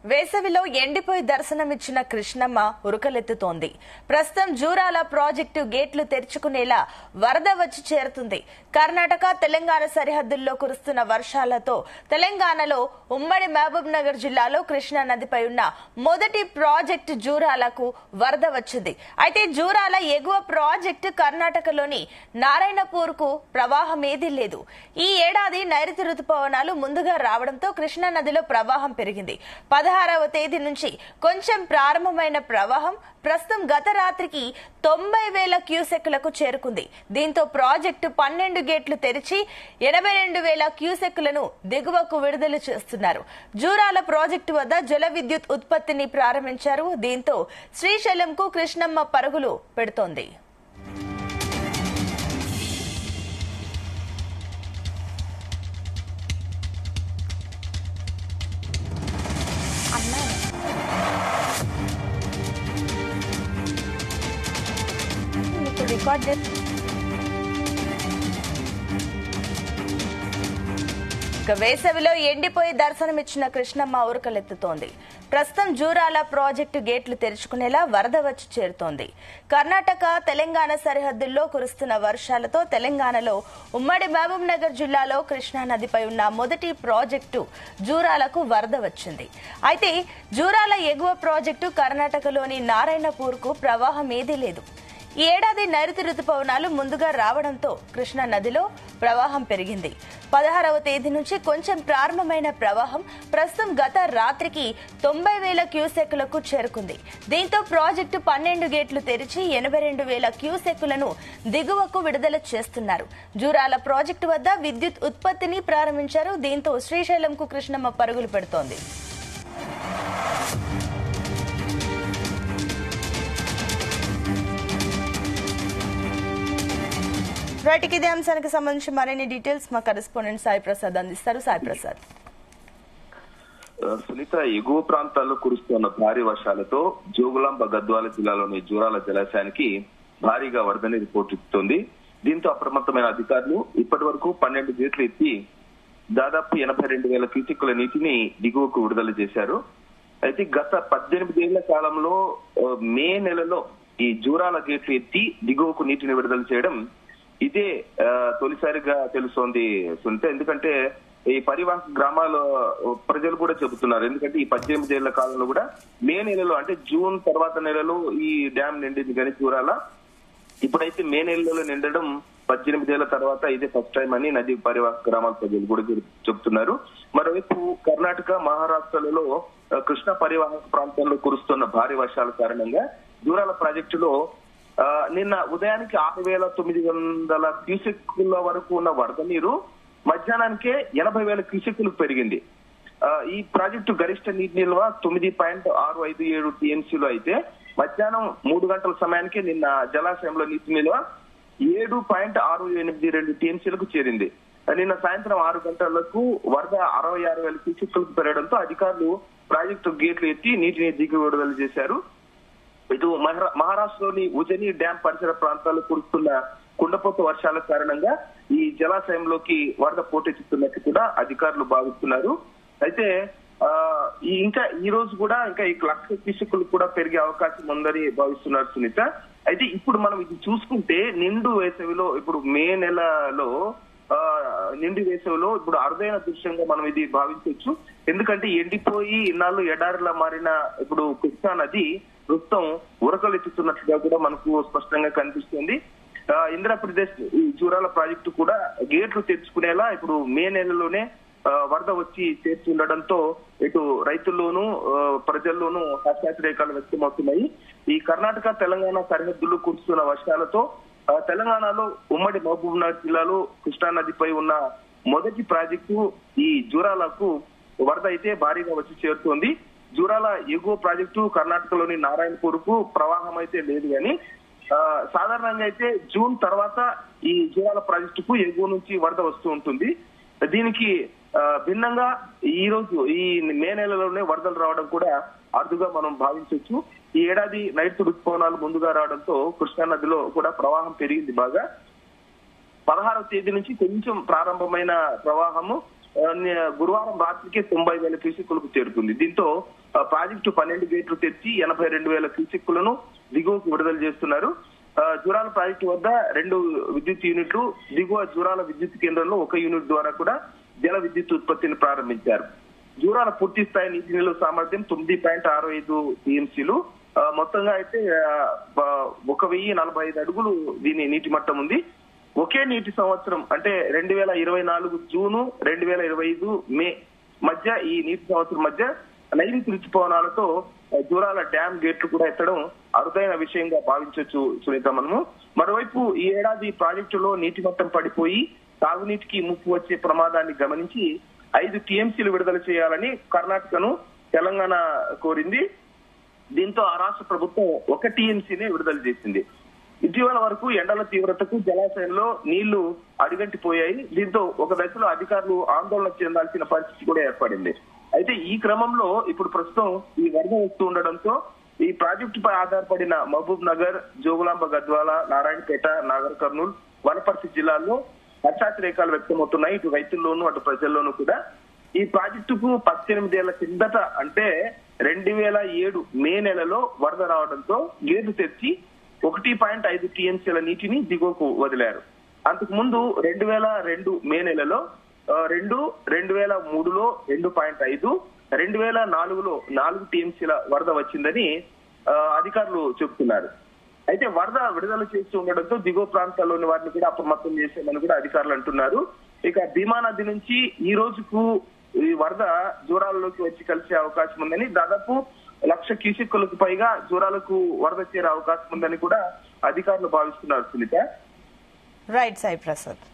వేసవిలో ఎండిపోయి దర్శనమిచ్చిన కృష్ణమ్మ ఉరకలెత్తుతోంది. ప్రస్తుతం జూరాల ప్రాజెక్టు గేట్లు తెరుచుకునేలా వరద వచ్చి చేరుతుంది. కర్ణాటక తెలంగాణ సరిహద్దుల్లో కురుస్తున్న వర్షాలతో తెలంగాణలో ఉమ్మడి మహబూబ్ నగర్ జిల్లాలో కృష్ణా నదిపై ఉన్న మొదటి ప్రాజెక్టు జూరాలకు వరద వచ్చింది. అయితే జూరాల ఎగువ ప్రాజెక్టు కర్ణాటకలోని నారాయణపూర్ కు ప్రవాహం ఏదీ లేదు. ఈ ఏడాది నైరుతి రుతుపవనాలు ముందుగా రావడంతో కృష్ణా నదిలో ప్రవాహం పెరిగింది. 16వ తేదీ నుంచి కొంచెం ప్రారంభమైన ప్రవాహం ప్రస్తుతం గత రాత్రికి 90,000 క్యూసెక్కులకు చేరుకుంది. దీంతో ప్రాజెక్టు 12 గేట్లు తెరిచి 82,000 క్యూసెక్కులను దిగువకు విడుదల చేస్తున్నారు. జూరాల ప్రాజెక్టు వద్ద జల విద్యుత్ ఉత్పత్తిని ప్రారంభించారు. దీంతో శ్రీశైలంకు కృష్ణమ్మ పరుగులు పెడుతోంది. వేసవిలో ఎండిపోయి దర్శనమిచ్చిన కృష్ణమ్మ ఉరకలెత్తుతోంది. ప్రస్తుతం జూరాల ప్రాజెక్టు గేట్లు తెరుచుకునేలా వరద వచ్చి చేరుతోంది. కర్ణాటక తెలంగాణ సరిహద్దుల్లో కురుస్తున్న వర్షాలతో తెలంగాణలో ఉమ్మడి మహబూబ్ నగర్ జిల్లాలో కృష్ణా నదిపై ఉన్న మొదటి ప్రాజెక్టు జూరాలకు వరద వచ్చింది. అయితే జూరాల ఎగువ ప్రాజెక్టు కర్ణాటకలోని నారాయణపూర్ కు ప్రవాహం ఏదీ లేదు. ఈ ఏడాది నైరుతి రుతుపవనాలు ముందుగా రావడంతో కృష్ణా నదిలో ప్రవాహం పెరిగింది. 16వ తేదీ నుంచి కొంచెం ప్రారంభమైన ప్రవాహం ప్రస్తుతం గత రాత్రికి 90,000 క్యూసెక్కులకు చేరుకుంది. దీంతో ప్రాజెక్టు 12 గేట్లు తెరిచి 82,000 క్యూసెక్కులను దిగువకు విడుదల చేస్తున్నారు. జూరాల ప్రాజెక్టు వద్ద విద్యుత్ ఉత్పత్తిని ప్రారంభించారు. దీంతో శ్రీశైలంకు కృష్ణమ్మ పరుగులు పెడుతోంది. రైట్, ఇదే అంశానికి సంబంధించి మరిన్ని డీటెయిల్స్ మా కరెస్పాండెంట్ సాయి ప్రసాద్ అందిస్తారు. సాయి ప్రసాద్. సునీత, ఎగువ ప్రాంతాల్లో కురుస్తున్న భారీ వర్షాలతో జోగులాంబ గద్వాల జిల్లాలోని జూరాల జలాశయానికి భారీగా వరద నీరు పోటెత్తుతోంది. దీంతో అప్రమత్తమైన అధికారులు ఇప్పటి వరకు 12 గేట్లు ఎత్తి దాదాపు 82,000 క్యూసెక్కుల నీటిని దిగువకు విడుదల చేశారు. అయితే గత 18 ఏళ్ల కాలంలో మే నెలలో ఈ జూరాల గేట్లు ఎత్తి దిగువకు నీటిని విడుదల చేయడం ఇదే తొలిసారిగా తెలుస్తోంది సునీత. ఎందుకంటే ఈ పరివాహక గ్రామాల ప్రజలు కూడా చెబుతున్నారు. ఎందుకంటే ఈ 18 ఏళ్ల కాలంలో కూడా మే నెలలో అంటే జూన్ తర్వాత నెలలో ఈ డ్యామ్ నిండింది కానీ జూరాల ఇప్పుడైతే మే నెలలో నిండడం 18 ఏళ్ల తర్వాత ఇదే ఫస్ట్ టైం అని నది పరివాహక గ్రామాల ప్రజలు కూడా చెబుతున్నారు. మరోవైపు కర్ణాటక మహారాష్ట్రలలో కృష్ణా పరివాహక ప్రాంతంలో కురుస్తున్న భారీ వర్షాల కారణంగా జూరాల ప్రాజెక్టులో నిన్న ఉదయానికి 6,900 క్యూసెక్కుల వరకు ఉన్న వరద నీరు మధ్యాహ్నానికే 80,000 క్యూసెక్కులకు పెరిగింది. ఈ ప్రాజెక్టు గరిష్ట నీటి నిల్వ 9.657 టీఎంసీలు అయితే మధ్యాహ్నం 3 గంటల సమయానికి నిన్న జలాశయంలో నీటి నిల్వ 7.682 టీఎంసీలకు చేరింది. నిన్న సాయంత్రం 6 గంటలకు వరద 66,000 క్యూసెక్కులకు పెరగడంతో అధికారులు ప్రాజెక్టు గేట్లు ఎత్తి నీటిని దిగి విడుదల చేశారు. ఇటు మహారాష్ట్రలోని ఉజని డ్యాం పరిసర ప్రాంతాల్లో కురుస్తున్న కుండపోత వర్షాల కారణంగా ఈ జలాశయంలోకి వరద పోటెత్తుతున్నట్టు కూడా అధికారులు భావిస్తున్నారు. అయితే ఇంకా ఈ రోజు కూడా ఇంకా 1,00,000 క్యూసెక్కులు కూడా పెరిగే అవకాశం ఉందని భావిస్తున్నారు సునీత. అయితే ఇప్పుడు మనం ఇది చూసుకుంటే నిండు వేసవిలో ఇప్పుడు మే నెలలో నిండు వేసవిలో ఇప్పుడు అరుదైన దృశ్యంగా మనం ఇది భావించవచ్చు. ఎందుకంటే ఎండిపోయి ఇన్నాళ్ళు ఎడారిలా మారిన ఇప్పుడు కృష్ణా నది ప్రస్తుతం ఉరకలెత్తుతున్నట్లుగా కూడా మనకు స్పష్టంగా కనిపిస్తుంది. ఇంద్రప్రదేశ్ ఈ జూరాల ప్రాజెక్టు కూడా గేట్లు తెరుచుకునేలా ఇప్పుడు మే నెలలోనే వరద వచ్చి చేర్చుండడంతో ఇటు రైతుల్లోనూ ప్రజల్లోనూ హర్షాతిరేకాలు వ్యక్తమవుతున్నాయి. ఈ కర్ణాటక తెలంగాణ సరిహద్దుల్లో కురుస్తున్న వర్షాలతో తెలంగాణలో ఉమ్మడి మహబూబ్ నగర్ జిల్లాలో కృష్ణా నదిపై ఉన్న మొదటి ప్రాజెక్టు ఈ జూరాలకు వరద అయితే భారీగా వచ్చి చేరుతోంది. జూరాల ఎగువ ప్రాజెక్టు కర్ణాటకలోని నారాయణపూర్ కు ప్రవాహం అయితే లేదు కానీ సాధారణంగా అయితే జూన్ తర్వాత ఈ జూరాల ప్రాజెక్టుకు ఎగువ నుంచి వరద వస్తూ ఉంటుంది. దీనికి భిన్నంగా ఈ రోజు ఈ మే నెలలోనే వరదలు రావడం కూడా అరుదుగా మనం భావించవచ్చు. ఈ ఏడాది నైరుతి రుతుపవనాలు ముందుగా రావడంతో కృష్ణా నదిలో కూడా ప్రవాహం పెరిగింది బాగా. 16వ తేదీ నుంచి కొంచెం ప్రారంభమైన ప్రవాహము గురువారం రాత్రికి 90,000 క్యూసెక్కులకు చేరుకుంది. దీంతో ప్రాజెక్టు 12 గేట్లు తెచ్చి 82,000 క్యూసెక్కులను దిగువకు విడుదల చేస్తున్నారు. జూరాల ప్రాజెక్టు వద్ద 2 విద్యుత్ యూనిట్లు, దిగువ జూరాల విద్యుత్ కేంద్రంలో 1 యూనిట్ ద్వారా కూడా జల విద్యుత్ ఉత్పత్తిని ప్రారంభించారు. జూరాల పూర్తి స్థాయి నీటి నిల్వ సామర్థ్యం 9.65 టీఎంసీలు. మొత్తంగా అయితే 1045 అడుగులు దీని నీటి మట్టం ఉంది. ఒకే నీటి సంవత్సరం అంటే 2024 జూను 2025 మే మధ్య ఈ నీటి సంవత్సరం మధ్య నైరుతి రుతుపవనాలతో జూరాల డ్యామ్ గేట్లు కూడా ఎత్తడం అరుదైన విషయంగా భావించవచ్చు సునీత. మనము మరోవైపు ఈ ఏడాది ప్రాజెక్టులో నీటి మట్టం పడిపోయి తాగునీటికి ముప్పు వచ్చే ప్రమాదాన్ని గమనించి 5 టీఎంసీలు విడుదల చేయాలని కర్ణాటకను తెలంగాణ కోరింది. దీంతో ఆ రాష్ట్ర ప్రభుత్వం 1 టీఎంసీనే విడుదల చేసింది. ఇటీవల వరకు ఎండల తీవ్రతకు జలాశయంలో నీళ్లు అడుగంటిపోయాయి. దీంతో ఒక దశలో అధికారులు ఆందోళన చెందాల్సిన పరిస్థితి కూడా ఏర్పడింది. అయితే ఈ క్రమంలో ఇప్పుడు ప్రస్తుతం ఈ వరద వస్తూ ఉండడంతో ఈ ప్రాజెక్టుపై ఆధారపడిన మహబూబ్ నగర్, జోగులాంబ గద్వాల, నారాయణపేట, నాగర్ కర్నూల్, వనపర్తి జిల్లాల్లో హర్షాతిరేకాలు వ్యక్తమవుతున్నాయి. ఇటు రైతుల్లోనూ అటు ప్రజల్లోనూ కూడా. ఈ ప్రాజెక్టుకు 18 ఏళ్ల కిందట అంటే 2007 మే నెలలో వరద రావడంతో గేట్లు తెచ్చి 1.5 టీఎంసీల నీటిని దిగువకు వదిలారు. అంతకు ముందు 2002 మే నెలలో 2003లో 2.5, 2004లో 4 టీఎంసీల వరద వచ్చిందని అధికారులు చెబుతున్నారు. అయితే వరద విడుదల చేస్తూ ఉండడంతో దిగువ ప్రాంతాల్లోని వారిని కూడా అప్రమత్తం చేశామని కూడా అధికారులు అంటున్నారు. ఇక భీమా నది నుంచి ఈ రోజుకు ఈ వరద జూరాలలోకి వచ్చి కలిసే అవకాశం ఉందని, దాదాపు 1,00,000 క్యూసెక్కులకు పైగా జూరాలకు వరద చేరే అవకాశం ఉందని కూడా అధికారులు భావిస్తున్నారు సునీత. రైట్ సాయి ప్రసాద్.